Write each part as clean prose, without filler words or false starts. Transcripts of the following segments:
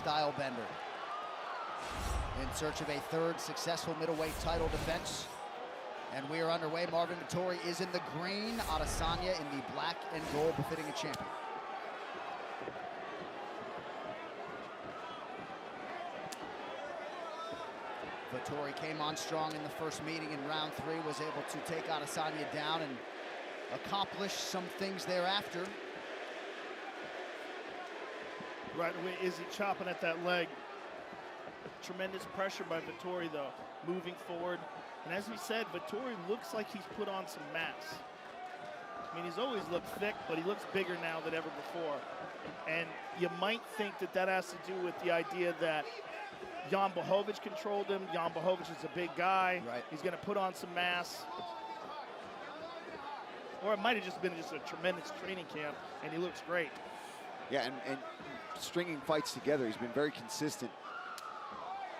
style bender. In search of a third successful middleweight title defense. And we are underway. Marvin Vettori is in the green, Adesanya in the black and gold, befitting a champion. Vettori came on strong in the first meeting in round 3, was able to take Adesanya down and accomplish some things thereafter. Right away, Izzy chopping at that leg. Tremendous pressure by Vettori, though, moving forward. And as we said, Vettori looks like he's put on some mass. I mean, he's always looked thick, but he looks bigger now than ever before. And you might think that that has to do with the idea that Jan Blachowicz controlled him. Jan Blachowicz is a big guy. Right. He's going to put on some mass. Or it might have just been a tremendous training camp, and he looks great. Yeah, and stringing fights together, he's been very consistent.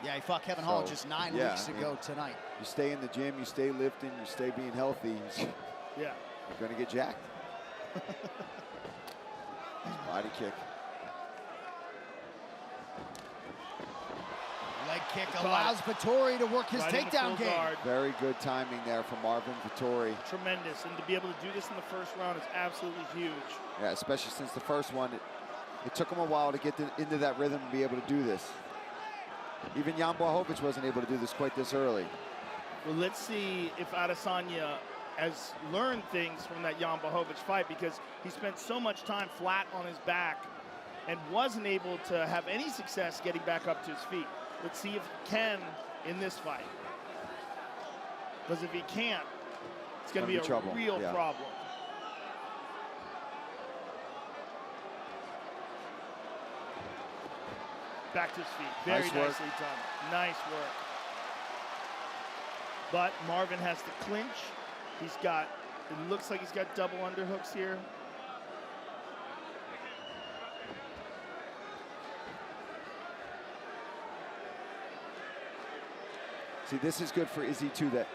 Yeah, he fought Kevin Hall just 9 weeks ago tonight. You stay in the gym, you stay lifting, you stay being healthy. Yeah. You're going to get jacked. Body kick. Leg kick allows Vettori to work his takedown game. Guard. Very good timing there from Marvin Vettori. Tremendous, and to be able to do this in the first round is absolutely huge. Yeah, especially since the first one, it took him a while to get into that rhythm and be able to do this. Even Jan Blachowicz wasn't able to do this quite this early. Well, let's see if Adesanya has learned things from that Jan Blachowicz fight, because he spent so much time flat on his back and wasn't able to have any success getting back up to his feet. Let's see if he can in this fight. Because if he can't, it's going to be a real problem. Back to his feet. Very nicely done. Nice work. But Marvin has to clinch. He's got, it looks like he's got double underhooks here. See, this is good for Izzy too, that,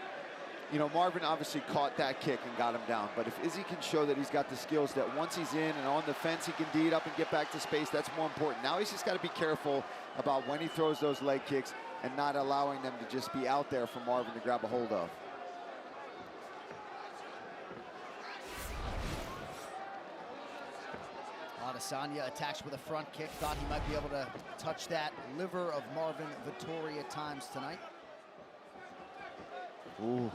you know, Marvin obviously caught that kick and got him down. But if Izzy can show that he's got the skills that once he's in and on the fence, he can D it up and get back to space, that's more important. Now he's just got to be careful about when he throws those leg kicks and not allowing them to just be out there for Marvin to grab a hold of. Adesanya attacks with a front kick. Thought he might be able to touch that liver of Marvin Vettori at times tonight. Ooh.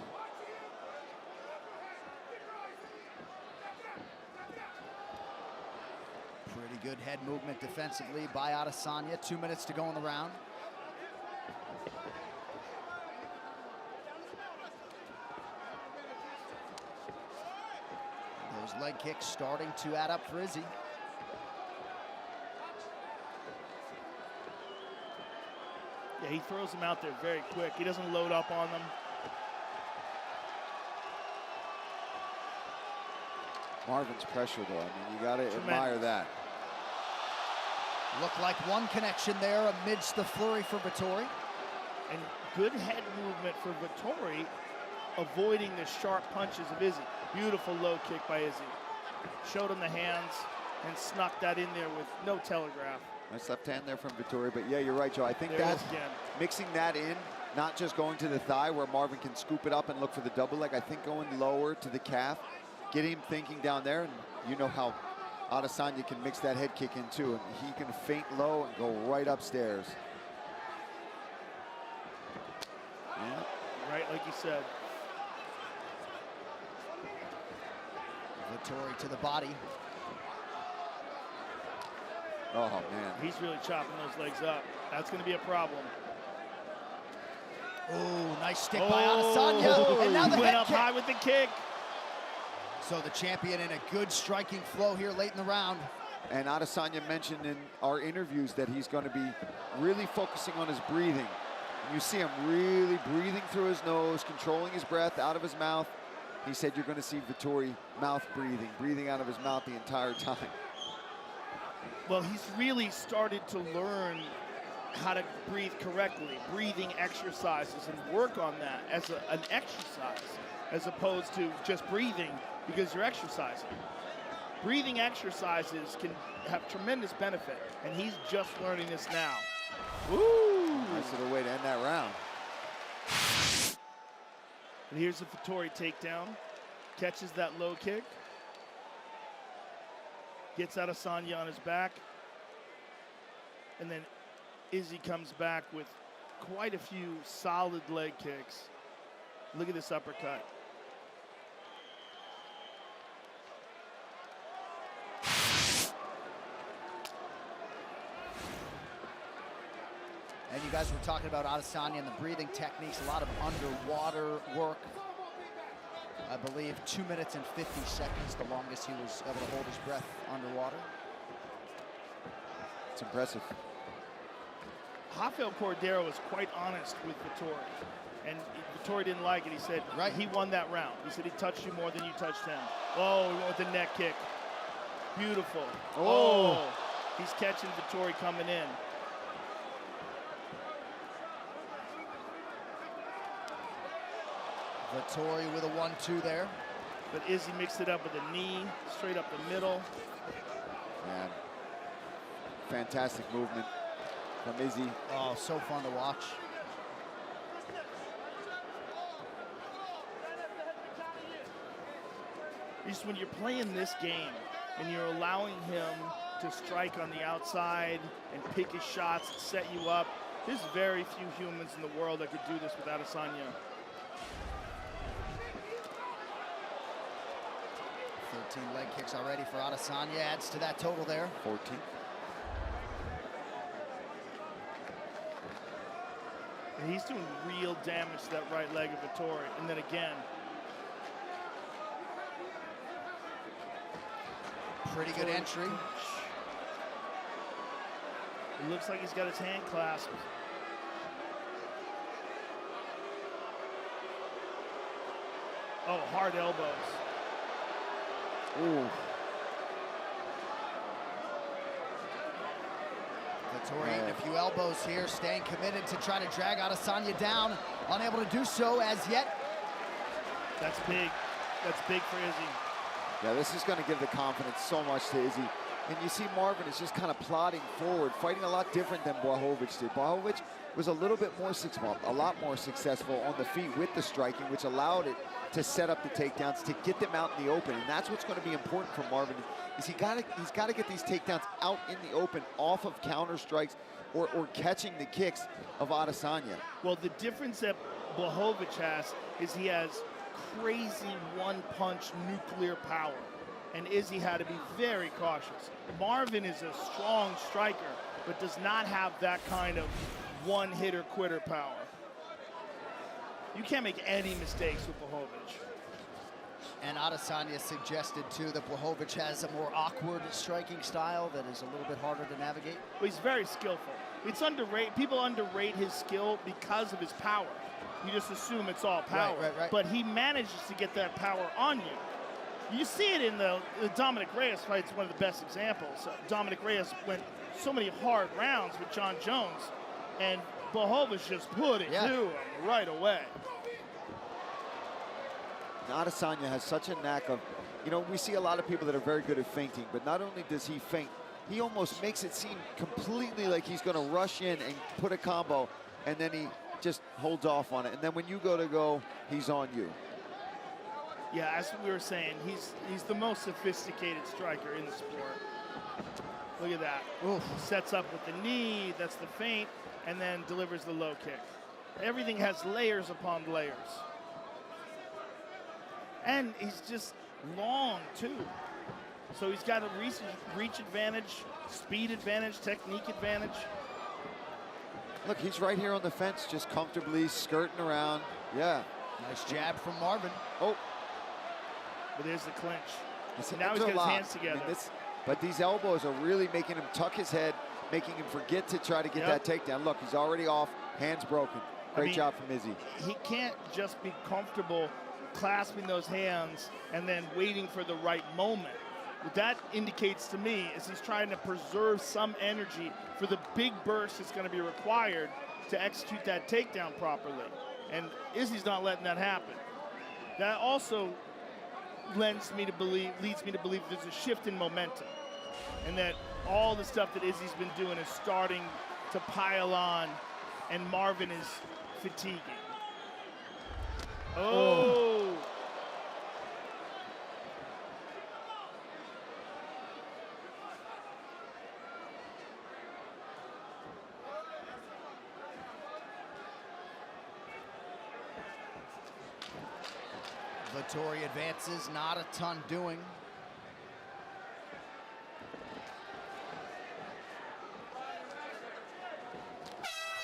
Pretty good head movement defensively by Adesanya. 2 minutes to go in the round. Those leg kicks starting to add up for Izzy. Yeah, he throws them out there very quick. He doesn't load up on them. Marvin's pressure, though, I mean, you got to admire that. Looked like one connection there amidst the flurry for Vettori. And good head movement for Vettori, avoiding the sharp punches of Izzy. Beautiful low kick by Izzy. Showed him the hands and snuck that in there with no telegraph. Nice left hand there from Vettori, but yeah, you're right, Joe. I think that's mixing that in, not just going to the thigh where Marvin can scoop it up and look for the double leg. I think going lower to the calf, get him thinking down there, and you know how Adesanya can mix that head kick in too, and he can feint low and go right upstairs. Yeah. Right, like you said. Vettori to the body. Oh, man. He's really chopping those legs up. That's going to be a problem. Oh, nice stick by Adesanya. And now the went head up kick. high with the kick. So the champion in a good striking flow here late in the round. And Adesanya mentioned in our interviews that he's going to be really focusing on his breathing. And you see him really breathing through his nose, controlling his breath out of his mouth. He said you're going to see Vettori mouth breathing out of his mouth the entire time. Well, he's really started to learn how to breathe correctly, breathing exercises, and work on that as an exercise, as opposed to just breathing because you're exercising. breathing exercises can have tremendous benefit, and he's just learning this now. Woo! Nice little way to end that round. And here's the Vettori takedown. Catches that low kick. Gets Adesanya on his back. And then Izzy comes back with quite a few solid leg kicks. Look at this uppercut. And you guys were talking about Adesanya and the breathing techniques, a lot of underwater work. I believe 2 minutes and 50 seconds, the longest he was able to hold his breath underwater. It's impressive. Rafael Cordeiro was quite honest with Vettori. And Vettori didn't like it. He said, right, he won that round. He said he touched you more than you touched him. Oh, he went with the neck kick. Beautiful. Oh, he's catching Vettori coming in. Vettori with a 1-2 there. But Izzy mixed it up with a knee, straight up the middle. Man, fantastic movement from Izzy. Oh, so fun to watch. Just when you're playing this game and you're allowing him to strike on the outside and pick his shots and set you up, there's very few humans in the world that could do this with Adesanya. 13 leg kicks already for Adesanya, adds to that total there. 14. And he's doing real damage to that right leg of Vettori. And then again. Pretty good entry. It looks like he's got his hand clasped. Oh, hard elbows. Ooh. Vettori eating a few elbows here, staying committed to try to drag Adesanya down. Unable to do so as yet. That's big. That's big for Izzy. Yeah, this is going to give the confidence so much to Izzy. And you see Marvin is just kind of plodding forward, fighting a lot different than Blachowicz did. Blachowicz was a little bit more a lot more successful on the feet with the striking, which allowed it to set up the takedowns, to get them out in the open. And that's what's going to be important for Marvin, is he's got to get these takedowns out in the open, off of counter strikes or catching the kicks of Adesanya. Well, the difference that Blachowicz has is he has crazy one-punch nuclear power. And Izzy had to be very cautious. Marvin is a strong striker, but does not have that kind of one-hitter-quitter power. You can't make any mistakes with Blachowicz. And Adesanya suggested, too, that Blachowicz has a more awkward striking style that is a little bit harder to navigate. Well, he's very skillful. It's underrated. People underrate his skill because of his power. You just assume it's all power. Right. But he manages to get that power on you. You see it in the Dominic Reyes fight. It's one of the best examples. Dominic Reyes went so many hard rounds with John Jones, and Blachowicz just put it to him right away. Adesanya has such a knack of, you know, we see a lot of people that are very good at feinting, but not only does he feint, he almost makes it seem completely like he's going to rush in and put a combo, and then he just holds off on it. And then when you go, he's on you. Yeah, as we were saying, he's the most sophisticated striker in the sport. Look at that. Oof. Sets up with the knee, that's the feint, and then delivers the low kick. Everything has layers upon layers. And he's just long, too. So he's got a reach advantage, speed advantage, technique advantage. Look, he's right here on the fence, just comfortably skirting around. Yeah. Nice jab from Marvin. Oh. But there's the clinch. His Now he's got his hands together. I mean, but these elbows are really making him tuck his head, making him forget to try to get that takedown. Look, he's already off, hands broken. Great job from Izzy. He can't just be comfortable clasping those hands and then waiting for the right moment. What that indicates to me is he's trying to preserve some energy for the big burst that's going to be required to execute that takedown properly. And Izzy's not letting that happen. That also leads me to believe there's a shift in momentum, and that all the stuff that Izzy's been doing is starting to pile on, and Marvin is fatiguing. Oh. Vettori advances, not a ton doing.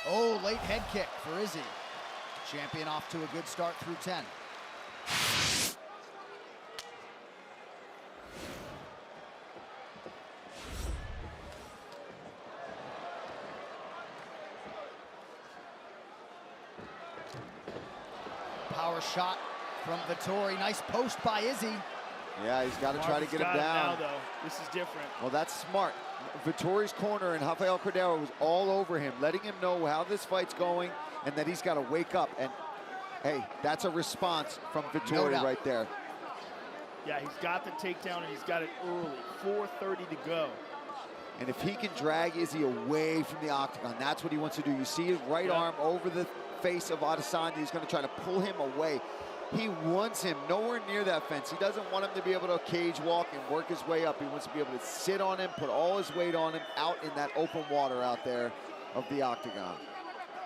Oh, late head kick for Izzy. Champion off to a good start through 10. Power shot from Vettori. Nice post by Izzy. Yeah, he's got to try to get him down. Now, though. This is different. Well, that's smart. Vettori's corner and Rafael Cordero was all over him, letting him know how this fight's going and that he's got to wake up. And, hey, that's a response from Vettori right there. Yeah, he's got the takedown, and he's got it early. 4:30 to go. And if he can drag Izzy away from the octagon, that's what he wants to do. You see his right arm over the face of Adesanya. He's going to try to pull him away. He wants him nowhere near that fence. He doesn't want him to be able to cage walk and work his way up. He wants to be able to sit on him, put all his weight on him, out in that open water out there of the octagon.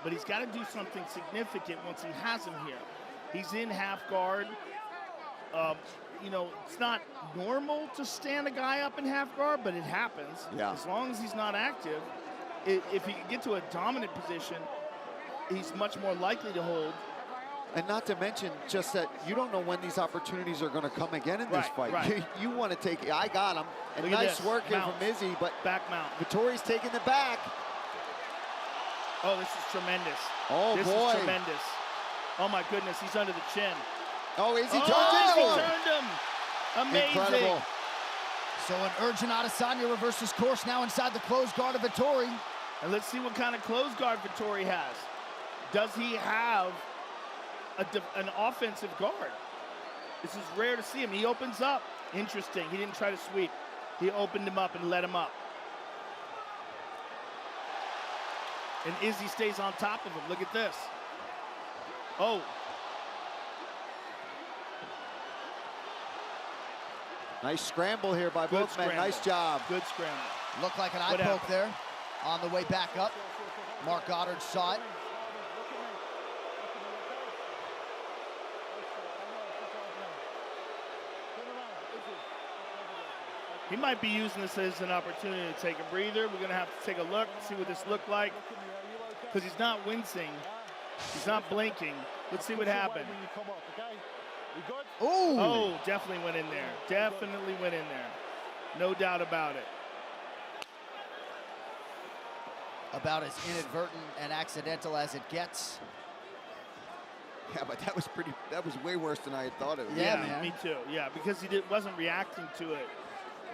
But he's got to do something significant once he has him here. He's in half guard. You know, it's not normal to stand a guy up in half guard, but it happens. Yeah. As long as he's not active, if he can get to a dominant position, he's much more likely to hold. And not to mention just that you don't know when these opportunities are going to come again in this fight. Right. You want to take, I got him. And nice work here from Izzy, but back mount. Vettori's taking the back. Oh, this is tremendous. Oh, this boy. This is tremendous. Oh, my goodness, he's under the chin. Oh, Izzy turned Izzy turned him. Amazing. Incredible. So an urgent Adesanya reverses course now inside the closed guard of Vettori. And let's see what kind of closed guard Vettori has. Does he have an offensive guard? This is rare to see him. He opens up. Interesting. He didn't try to sweep. He opened him up and let him up. And Izzy stays on top of him. Look at this. Oh. Nice scramble here by both men. Nice job. Good scramble. Looked like an eye poke there on the way back up. Mark Goddard saw it. He might be using this as an opportunity to take a breather. We're going to have to take a look, see what this looked like. Because he's not wincing. He's not blinking. Let's see what happened. Ooh. Oh, definitely went in there. Definitely went in there. No doubt about it. About as inadvertent and accidental as it gets. Yeah, but that was way worse than I had thought it was. Yeah, man. Me too. Yeah, because he wasn't reacting to it.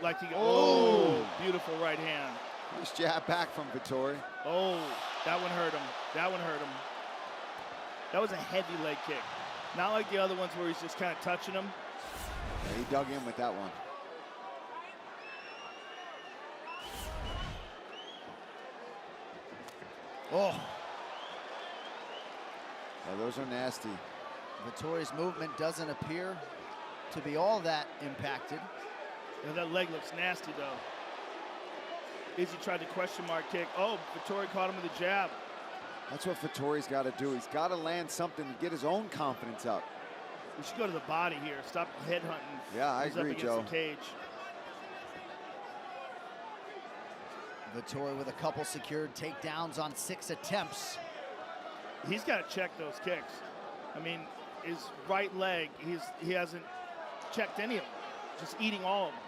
Like he, beautiful right hand. Nice jab back from Vettori. Oh, that one hurt him. That one hurt him. That was a heavy leg kick. Not like the other ones where he's just kind of touching him. Yeah, he dug in with that one. Oh. Yeah, those are nasty. Vettori's movement doesn't appear to be all that impacted. Yeah, that leg looks nasty, though. Izzy tried to question mark kick. Oh, Vettori caught him with a jab. That's what Vettori's got to do. He's got to land something to get his own confidence up. We should go to the body here. Stop headhunting. Yeah, I agree, Joe. Up against the cage. Vettori with a couple secured takedowns on 6 attempts. He's got to check those kicks. I mean, his right leg, he hasn't checked any of them. Just eating all of them.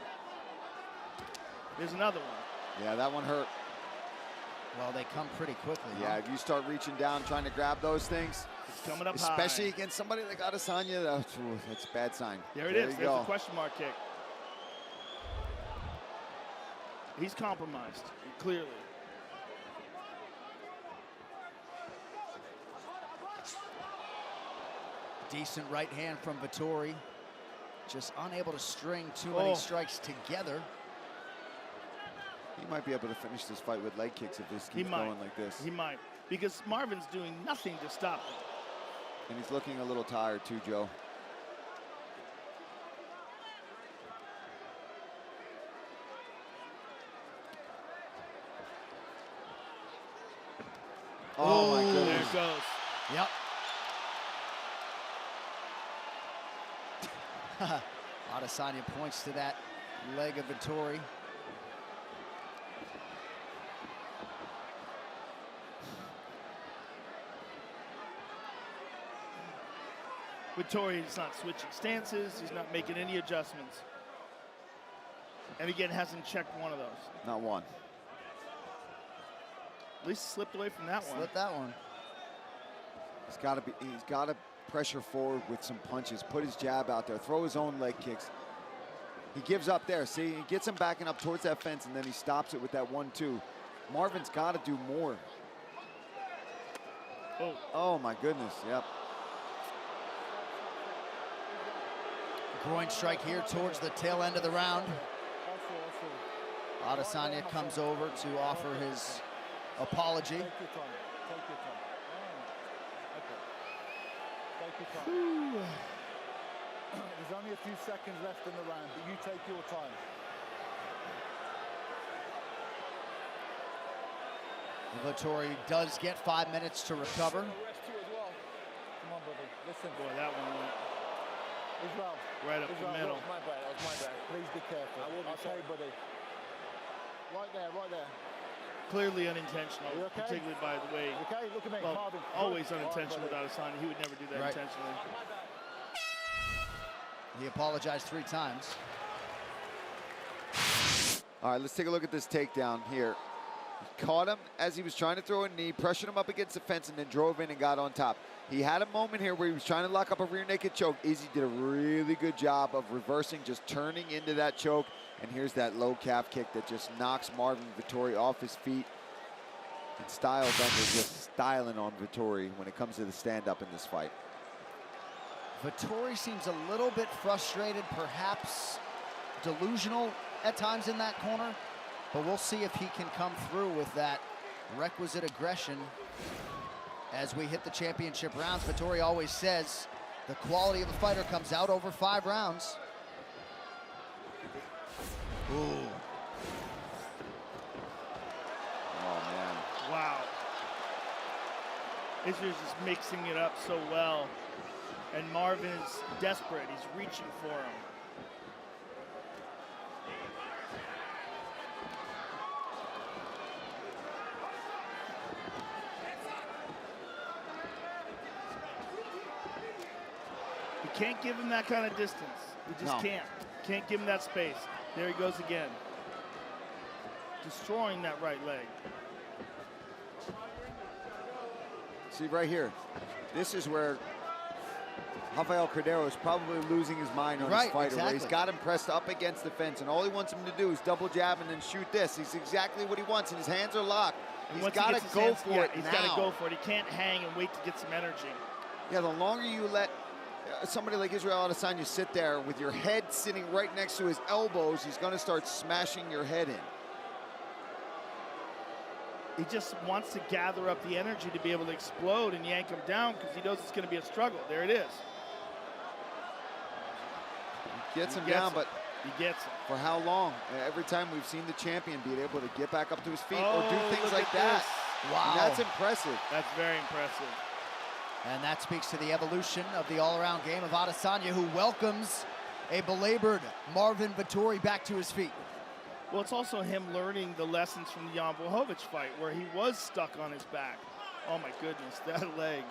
There's another one. Yeah, that one hurt. Well, they come pretty quickly. Yeah, if you start reaching down, trying to grab those things, it's coming up especially high. Against somebody like Adesanya, that's a bad sign. There it is. There's a question mark kick. He's compromised, clearly. Decent right hand from Vettori. just unable to string too many strikes together. He might be able to finish this fight with leg kicks if this keeps going like this. He might, because Marvin's doing nothing to stop him. And he's looking a little tired too, Joe. Oh my goodness. There it goes. Yep. Adesanya points to that leg of Vettori. Vettori is not switching stances. He's not making any adjustments. And again, hasn't checked one of those. Not one. At least slipped away from that one. Slipped that one. He's got to pressure forward with some punches, put his jab out there, throw his own leg kicks. He gives up there. See, he gets him backing up towards that fence, and then he stops it with that 1-2. Marvin's got to do more. Oh my goodness, yep. Groin strike here towards the tail end of the round. Adesanya comes over to offer his apology. Take your time. Take your time. Okay. Take your time. There's only a few seconds left in the round, but you take your time. Vettori does get 5 minutes to recover. Rest you as well. Come on, brother. Listen. Boy, that one went Israel. right up the middle. That was my bad. That was my bad. Please be careful. I will be okay, buddy. Right there, right there. Clearly unintentional, Are you okay? particularly by the way. You okay? Look at me, Well, Marvin. always All right, unintentional with buddy. Adesanya. He would never do that Right. intentionally. He apologized 3 times. All right, let's take a look at this takedown here. He caught him as he was trying to throw a knee, pressured him up against the fence, and then drove in and got on top. He had a moment here where he was trying to lock up a rear naked choke. Izzy did a really good job of reversing, just turning into that choke. And here's that low calf kick that just knocks Marvin Vettori off his feet. And Style Bender just styling on Vettori when it comes to the stand-up in this fight. Vettori seems a little bit frustrated, perhaps delusional at times in that corner, but we'll see if he can come through with that requisite aggression as we hit the championship rounds. Vettori always says the quality of a fighter comes out over 5 rounds. Ooh. Oh, man. Wow. Israel's just mixing it up so well. And Marvin is desperate. He's reaching for him. You can't give him that kind of distance. You just can't. Can't give him that space. There he goes again. Destroying that right leg. See right here, this is where Rafael Cordero is probably losing his mind on his fighter, where he's got him pressed up against the fence, and all he wants him to do is double jab and then shoot this. He's exactly what he wants, and his hands are locked. He's got to go for it now. He's got to go for it. He can't hang and wait to get some energy. Yeah, the longer you let somebody like Israel Adesanya sit there with your head sitting right next to his elbows, he's going to start smashing your head in. He just wants to gather up the energy to be able to explode and yank him down because he knows it's going to be a struggle. There it is. He gets him down, but he gets him. For how long? Every time we've seen the champion be able to get back up to his feet or do things like that. Wow. And that's impressive. That's very impressive. And that speaks to the evolution of the all-around game of Adesanya, who welcomes a belabored Marvin Vettori back to his feet. Well, it's also him learning the lessons from the Jan Blachowicz fight, where he was stuck on his back. Oh my goodness, that leg.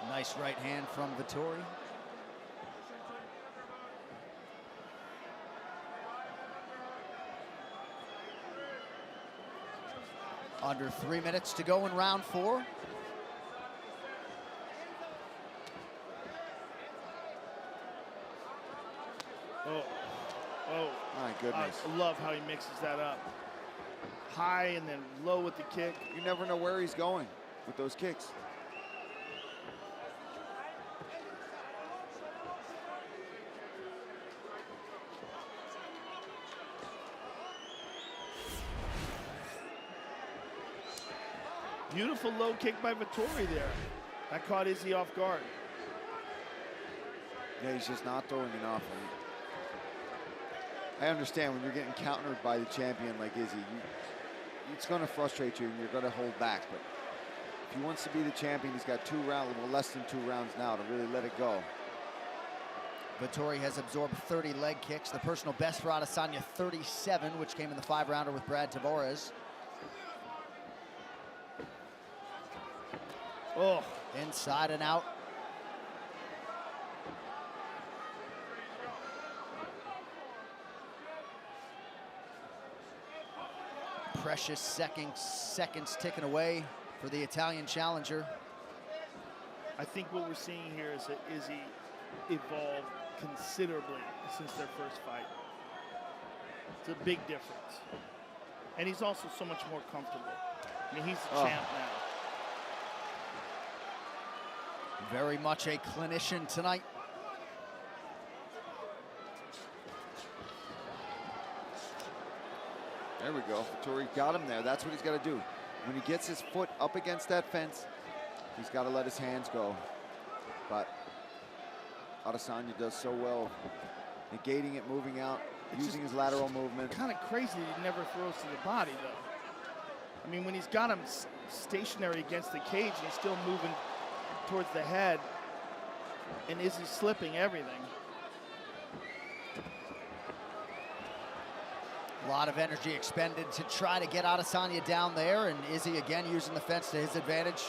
Nice right hand from Vettori. Under 3 minutes to go in round 4. Oh, my goodness. I love how he mixes that up. High and then low with the kick. You never know where he's going with those kicks. Beautiful low kick by Vettori there. That caught Izzy off guard. Yeah, he's just not throwing enough. I understand when you're getting countered by the champion like Izzy, it's going to frustrate you and you're going to hold back. But if he wants to be the champion, he's got 2 rounds, well, less than 2 rounds now to really let it go. Vettori has absorbed 30 leg kicks. The personal best for Adesanya, 37, which came in the 5-rounder with Brad Tavares. Oh, inside and out. Precious seconds ticking away for the Italian challenger. I think what we're seeing here is that Izzy evolved considerably since their first fight. It's a big difference. And he's also so much more comfortable. I mean, he's the champ now. Very much a clinician tonight. There we go. Vettori got him there. That's what he's got to do. When he gets his foot up against that fence, he's got to let his hands go. But Adesanya does so well, negating it, moving out, using his lateral movement. Kind of crazy that he never throws to the body, though. I mean, when he's got him stationary against the cage, he's still moving towards the head, and Izzy's slipping everything. A lot of energy expended to try to get Adesanya down there, and Izzy again using the fence to his advantage.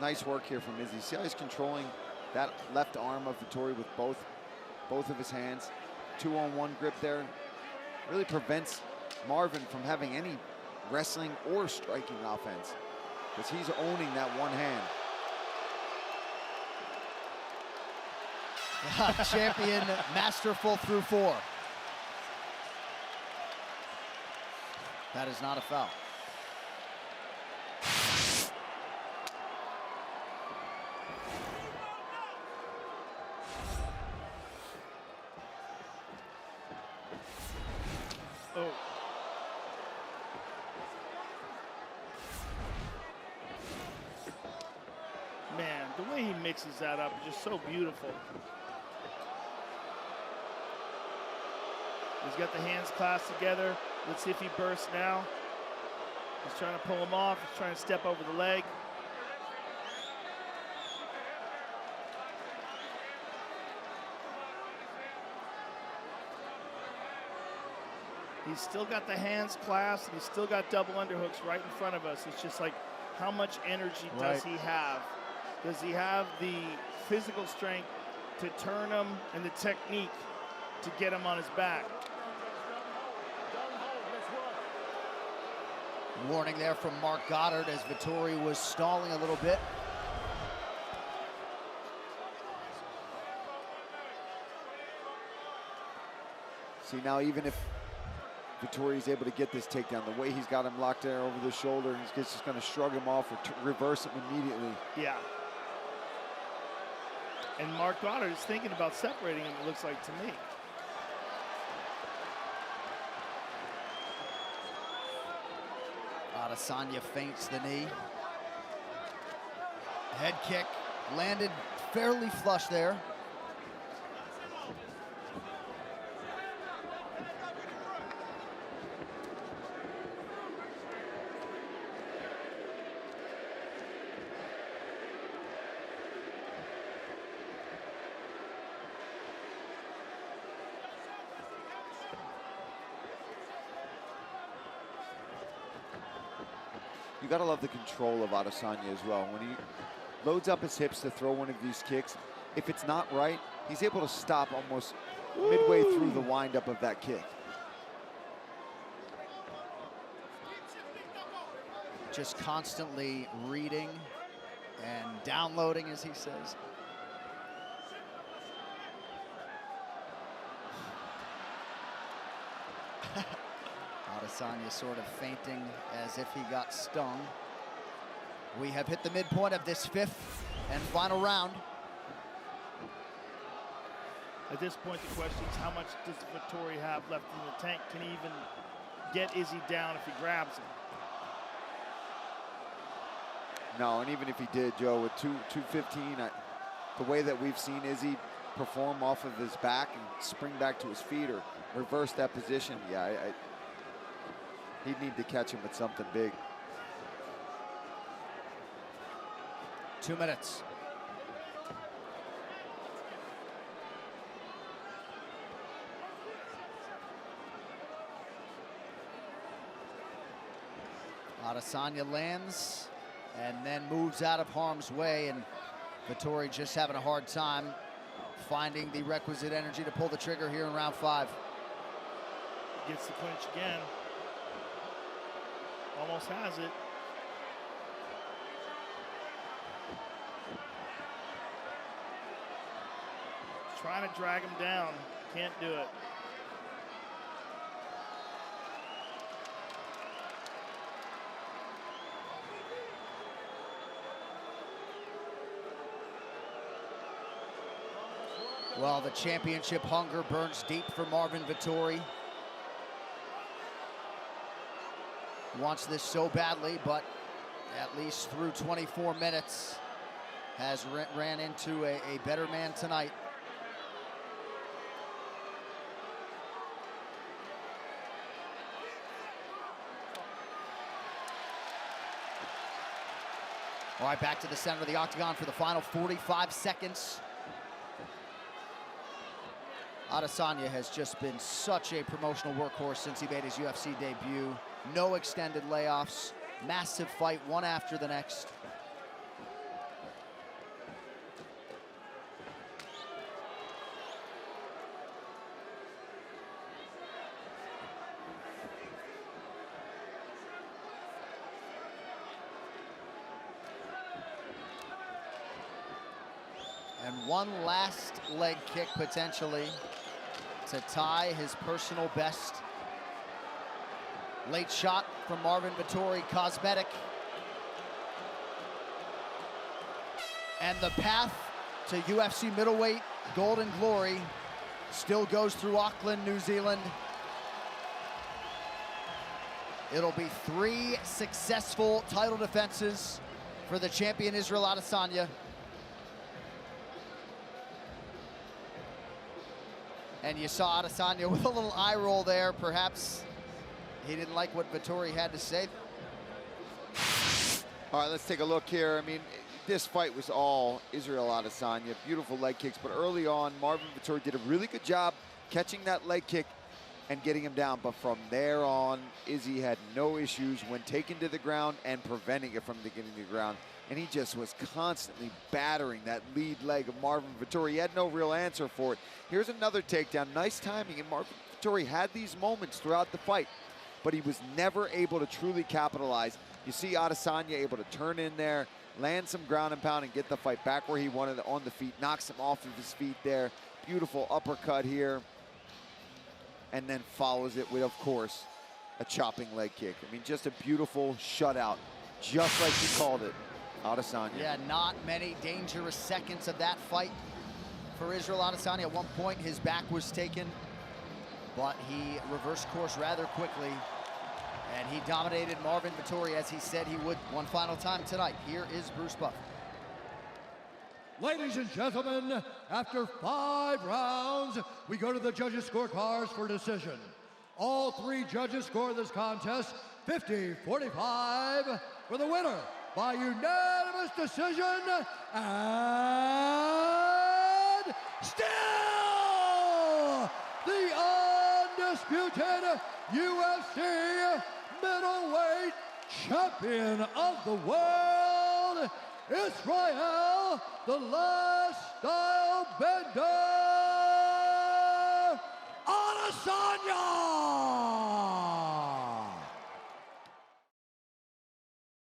Nice work here from Izzy. See how he's controlling that left arm of Vettori with both of his hands. 2-on-1 grip there. Really prevents Marvin from having any wrestling or striking offense, because he's owning that one hand. Champion masterful through 4. That is not a foul. Oh. Man, the way he mixes that up is just so beautiful. He's got the hands clasped together. Let's see if he bursts now. He's trying to pull him off. He's trying to step over the leg. He's still got the hands clasped, and he's still got double underhooks right in front of us. It's just like, how much energy does he have? Does he have the physical strength to turn him and the technique to get him on his back? Warning there from Mark Goddard as Vettori was stalling a little bit. See, now even if Vettori's able to get this takedown, the way he's got him locked there over the shoulder, he's just going to shrug him off or reverse him immediately. Yeah. And Mark Goddard is thinking about separating him, it looks like to me. Adesanya feints the knee. Head kick landed fairly flush there. You gotta love the control of Adesanya as well. When he loads up his hips to throw one of these kicks, if it's not right, he's able to stop almost midway through the windup of that kick. Just constantly reading and downloading, as he says. Adesanya sort of fainting as if he got stung. We have hit the midpoint of this 5th and final round. At this point, the question is, how much does Vettori have left in the tank? Can he even get Izzy down if he grabs him? No, and even if he did, Joe, with 215, the way that we've seen Izzy perform off of his back and spring back to his feet or reverse that position, yeah, he'd need to catch him with something big. 2 minutes. Adesanya lands and then moves out of harm's way, and Vettori just having a hard time finding the requisite energy to pull the trigger here in round 5. Gets the clinch again. Almost has it. Trying to drag him down. Can't do it. Well, the championship hunger burns deep for Marvin Vettori. Wants this so badly, but at least through 24 minutes has ran into a better man tonight. All right, back to the center of the octagon for the final 45 seconds. Adesanya has just been such a promotional workhorse since he made his UFC debut. No extended layoffs, massive fight, one after the next. And one last leg kick potentially to tie his personal best. Late shot from Marvin Vettori, cosmetic. And the path to UFC middleweight golden glory still goes through Auckland, New Zealand. It'll be 3 successful title defenses for the champion Israel Adesanya. And you saw Adesanya with a little eye roll there. Perhaps he didn't like what Vettori had to say. All right, let's take a look here. I mean, this fight was all Israel Adesanya. Beautiful leg kicks, but early on, Marvin Vettori did a really good job catching that leg kick and getting him down. But from there on, Izzy had no issues when taken to the ground and preventing it from getting to the ground. And he just was constantly battering that lead leg of Marvin Vettori. He had no real answer for it. Here's another takedown. Nice timing, and Marvin Vettori had these moments throughout the fight, but he was never able to truly capitalize. You see Adesanya able to turn in there, land some ground and pound, and get the fight back where he wanted it on the feet. Knocks him off of his feet there. Beautiful uppercut here. And then follows it with, of course, a chopping leg kick. I mean, just a beautiful shutout, just like he called it. Adesanya. Yeah, not many dangerous seconds of that fight for Israel Adesanya. At one point, his back was taken, but he reversed course rather quickly, and he dominated Marvin Vettori as he said he would one final time tonight. Here is Bruce Buffer. Ladies and gentlemen, after 5 rounds, we go to the judges' scorecards for decision. All 3 judges score this contest 50-45 for the winner by unanimous decision, and still the undisputed UFC middleweight champion of the world, Israel, the Last Style Bender.